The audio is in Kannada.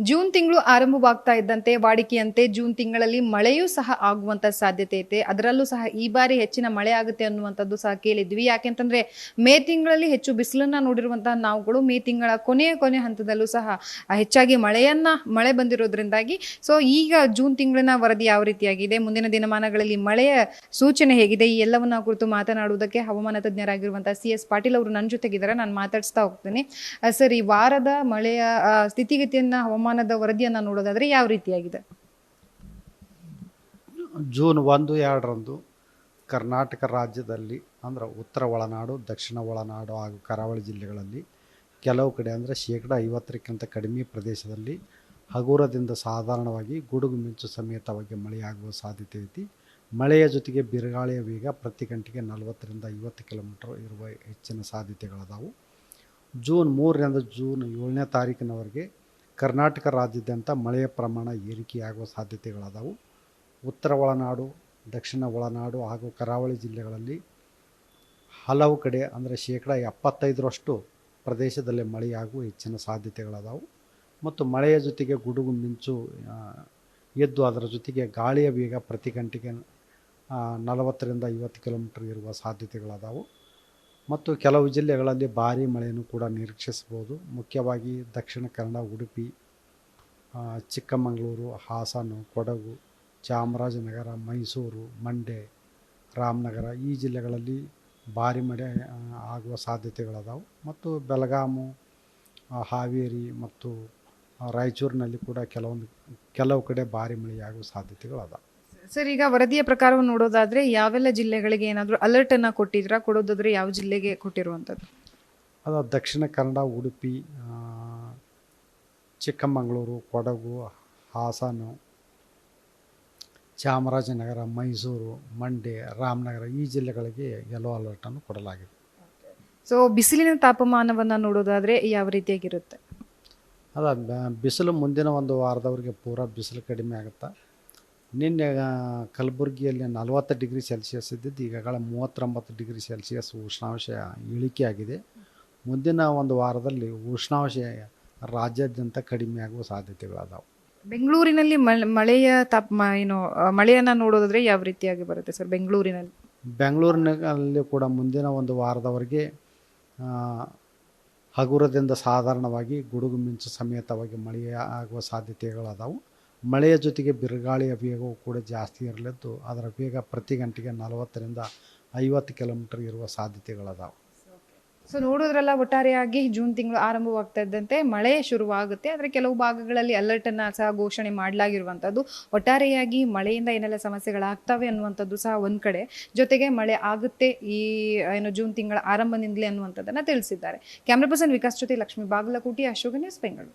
ಜೂನ್ ತಿಂಗಳು ಆರಂಭವಾಗ್ತಾ ಇದ್ದಂತೆ ವಾಡಿಕೆಯಂತೆ ಜೂನ್ ತಿಂಗಳಲ್ಲಿ ಮಳೆಯೂ ಸಹ ಆಗುವಂತ ಸಾಧ್ಯತೆ ಐತೆ. ಅದರಲ್ಲೂ ಸಹ ಈ ಬಾರಿ ಹೆಚ್ಚಿನ ಮಳೆ ಆಗುತ್ತೆ ಅನ್ನುವಂಥದ್ದು ಸಹ ಕೇಳಿದ್ವಿ. ಯಾಕೆಂತಂದ್ರೆ ಮೇ ತಿಂಗಳಲ್ಲಿ ಹೆಚ್ಚು ಬಿಸಿಲನ್ನ ನೋಡಿರುವಂತಹ ನಾವುಗಳು ಮೇ ತಿಂಗಳ ಕೊನೆ ಹಂತದಲ್ಲೂ ಸಹ ಹೆಚ್ಚಾಗಿ ಮಳೆ ಬಂದಿರೋದ್ರಿಂದಾಗಿ ಈಗ ಜೂನ್ ತಿಂಗಳಿನ ವರದಿ ಯಾವ ರೀತಿಯಾಗಿದೆ, ಮುಂದಿನ ದಿನಮಾನಗಳಲ್ಲಿ ಮಳೆಯ ಸೂಚನೆ ಹೇಗಿದೆ, ಈ ಎಲ್ಲವನ್ನ ಕುರಿತು ಮಾತನಾಡುವುದಕ್ಕೆ ಹವಾಮಾನ ತಜ್ಞರಾಗಿರುವಂತಹ CS ಪಾಟೀಲ್ ಅವರು ನನ್ನ ಜೊತೆಗಿದ್ದಾರೆ. ನಾನು ಮಾತಾಡಿಸ್ತಾ ಹೋಗ್ತೀನಿ. ಸರ್, ಈ ವಾರದ ಮಳೆಯ ಸ್ಥಿತಿಗತಿಯನ್ನ ಹವಾಮಾನದ ವರದಿಯನ್ನ ನೋಡೋದಾದ್ರೆ ಯಾವ ರೀತಿಯಾಗಿದೆ? ಜೂನ್ 1, 2ರಂದು ಕರ್ನಾಟಕ ರಾಜ್ಯದಲ್ಲಿ ಅಂದರೆ ಉತ್ತರ ಒಳನಾಡು, ದಕ್ಷಿಣ ಒಳನಾಡು ಹಾಗೂ ಕರಾವಳಿ ಜಿಲ್ಲೆಗಳಲ್ಲಿ ಕೆಲವು ಕಡೆ ಅಂದರೆ 50%ಕ್ಕಿಂತ ಕಡಿಮೆ ಪ್ರದೇಶದಲ್ಲಿ ಹಗುರದಿಂದ ಸಾಧಾರಣವಾಗಿ ಗುಡುಗು ಮಿಂಚು ಸಮೇತವಾಗಿ ಮಳೆಯಾಗುವ ಸಾಧ್ಯತೆ ಐತಿ. ಮಳೆಯ ಜೊತೆಗೆ ಬಿರುಗಾಳಿಯ ವೇಗ ಪ್ರತಿ ಗಂಟೆಗೆ 40ರಿಂದ 50 ಕಿಲೋಮೀಟರ್ ಇರುವ ಹೆಚ್ಚಿನ ಸಾಧ್ಯತೆಗಳದಾವು. ಜೂನ್ 3ರಿಂದ ಜೂನ್ 7ನೇ ತಾರೀಕಿನವರೆಗೆ ಕರ್ನಾಟಕ ರಾಜ್ಯಾದ್ಯಂತ ಮಳೆಯ ಪ್ರಮಾಣ ಏರಿಕೆಯಾಗುವ ಸಾಧ್ಯತೆಗಳದಾವು. ಉತ್ತರ ಒಳನಾಡು, ದಕ್ಷಿಣ ಒಳನಾಡು ಹಾಗೂ ಕರಾವಳಿ ಜಿಲ್ಲೆಗಳಲ್ಲಿ ಹಲವು ಕಡೆ ಅಂದರೆ 75% ಪ್ರದೇಶದಲ್ಲಿ ಮಳೆಯಾಗುವ ಹೆಚ್ಚಿನ ಸಾಧ್ಯತೆಗಳದಾವು. ಮತ್ತು ಮಳೆಯ ಜೊತೆಗೆ ಗುಡುಗು ಮಿಂಚು ಎದ್ದು ಅದರ ಜೊತೆಗೆ ಗಾಳಿಯ ವೇಗ ಪ್ರತಿ ಗಂಟೆಗೆ 40ರಿಂದ 50 ಕಿಲೋಮೀಟರ್ ಇರುವ ಸಾಧ್ಯತೆಗಳದಾವು. ಮತ್ತು ಕೆಲವು ಜಿಲ್ಲೆಗಳಲ್ಲಿ ಭಾರೀ ಮಳೆಯನ್ನು ಕೂಡ ನಿರೀಕ್ಷಿಸಬಹುದು. ಮುಖ್ಯವಾಗಿ ದಕ್ಷಿಣ ಕನ್ನಡ, ಉಡುಪಿ, ಚಿಕ್ಕಮಗಳೂರು, ಹಾಸನ, ಕೊಡಗು, ಚಾಮರಾಜನಗರ, ಮೈಸೂರು, ಮಂಡ್ಯ, ರಾಮನಗರ ಈ ಜಿಲ್ಲೆಗಳಲ್ಲಿ ಭಾರೀ ಮಳೆ ಆಗುವ ಸಾಧ್ಯತೆಗಳದಾವು. ಮತ್ತು ಬೆಳಗಾವಿ, ಹಾವೇರಿ ಮತ್ತು ರಾಯಚೂರಿನಲ್ಲಿ ಕೂಡ ಕೆಲವು ಕಡೆ ಭಾರೀ ಮಳೆಯಾಗುವ ಸಾಧ್ಯತೆಗಳದಾವು. ಸರ್, ಈಗ ವರದಿಯ ಪ್ರಕಾರವನ್ನು ನೋಡೋದಾದ್ರೆ ಯಾವೆಲ್ಲ ಜಿಲ್ಲೆಗಳಿಗೆ ಏನಾದರೂ ಅಲರ್ಟ್ ಅನ್ನ ಕೊಡೋದಾದ್ರೆ ಯಾವ ಜಿಲ್ಲೆಗೆ ಕೊಟ್ಟಿರುವಂಥದ್ದು? ಅದು ದಕ್ಷಿಣ ಕನ್ನಡ, ಉಡುಪಿ, ಚಿಕ್ಕಮಗಳೂರು, ಕೊಡಗು, ಹಾಸನ, ಚಾಮರಾಜನಗರ, ಮೈಸೂರು, ಮಂಡ್ಯ, ರಾಮನಗರ ಈ ಜಿಲ್ಲೆಗಳಿಗೆ ಯೆಲ್ಲೋ ಅಲರ್ಟನ್ನು ಕೊಡಲಾಗಿದೆ. ಬಿಸಿಲಿನ ತಾಪಮಾನವನ್ನು ನೋಡೋದಾದ್ರೆ ಯಾವ ರೀತಿಯಾಗಿರುತ್ತೆ? ಬಿಸಿಲು ಮುಂದಿನ ಒಂದು ವಾರದವರೆಗೆ ಪೂರಾ ಬಿಸಿಲು ಕಡಿಮೆ ಆಗುತ್ತೆ. ನಿನ್ನೆ ಕಲಬುರಗಿಯಲ್ಲಿ 40 ಡಿಗ್ರಿ ಸೆಲ್ಸಿಯಸ್ ಇದ್ದಿದ್ದು ಈಗಾಗಲೇ 39 ಡಿಗ್ರಿ ಸೆಲ್ಸಿಯಸ್ ಉಷ್ಣಾಂಶ ಇಳಿಕೆಯಾಗಿದೆ. ಮುಂದಿನ ಒಂದು ವಾರದಲ್ಲಿ ಉಷ್ಣಾಂಶ ರಾಜ್ಯಾದ್ಯಂತ ಕಡಿಮೆ ಆಗುವ ಸಾಧ್ಯತೆಗಳದಾವು. ಬೆಂಗಳೂರಿನಲ್ಲಿ ಮಳೆಯನ್ನು ನೋಡೋದಾದ್ರೆ ಯಾವ ರೀತಿಯಾಗಿ ಬರುತ್ತೆ ಸರ್? ಬೆಂಗಳೂರಿನಲ್ಲಿ ಕೂಡ ಮುಂದಿನ ಒಂದು ವಾರದವರೆಗೆ ಹಗುರದಿಂದ ಸಾಧಾರಣವಾಗಿ ಗುಡುಗು ಮಿಂಚು ಸಮೇತವಾಗಿ ಮಳೆಯಾಗುವ ಸಾಧ್ಯತೆಗಳದಾವು. ಮಳೆಯ ಜೊತೆಗೆ ಬಿರುಗಾಳಿಯ ವೇಗವು ಕೂಡ ಜಾಸ್ತಿ ಇರಲಿದ್ದು ಅದರ ವೇಗ ಪ್ರತಿ ಗಂಟೆಗೆ 40ರಿಂದ 50 ಕಿಲೋಮೀಟರ್ ಇರುವ ಸಾಧ್ಯತೆಗಳದಾವು. ನೋಡೋದ್ರಲ್ಲ, ಒಟ್ಟಾರೆಯಾಗಿ ಜೂನ್ ತಿಂಗಳು ಆರಂಭವಾಗ್ತಾ ಇದ್ದಂತೆ ಮಳೆ ಶುರುವಾಗುತ್ತೆ. ಆದರೆ ಕೆಲವು ಭಾಗಗಳಲ್ಲಿ ಅಲರ್ಟ್ ಅನ್ನ ಸಹ ಘೋಷಣೆ ಮಾಡಲಾಗಿರುವಂಥದ್ದು. ಒಟ್ಟಾರೆಯಾಗಿ ಮಳೆಯಿಂದ ಏನೆಲ್ಲ ಸಮಸ್ಯೆಗಳಾಗ್ತವೆ ಅನ್ನುವಂಥದ್ದು ಸಹ ಒಂದ್ ಕಡೆ, ಜೊತೆಗೆ ಮಳೆ ಆಗುತ್ತೆ ಈ ಜೂನ್ ತಿಂಗಳ ಆರಂಭದಿಂದಲೇ ಅನ್ನುವಂಥದ್ದನ್ನ ತಿಳಿಸಿದ್ದಾರೆ. ಕ್ಯಾಮ್ರಾ ಪರ್ಸನ್ ವಿಕಾಸ್ ಜೊತೆ ಲಕ್ಷ್ಮೀ ಬಾಗಲಕೋಟಿ, ಅಶೋಕ ನ್ಯೂಸ್, ಬೆಂಗಳೂರು.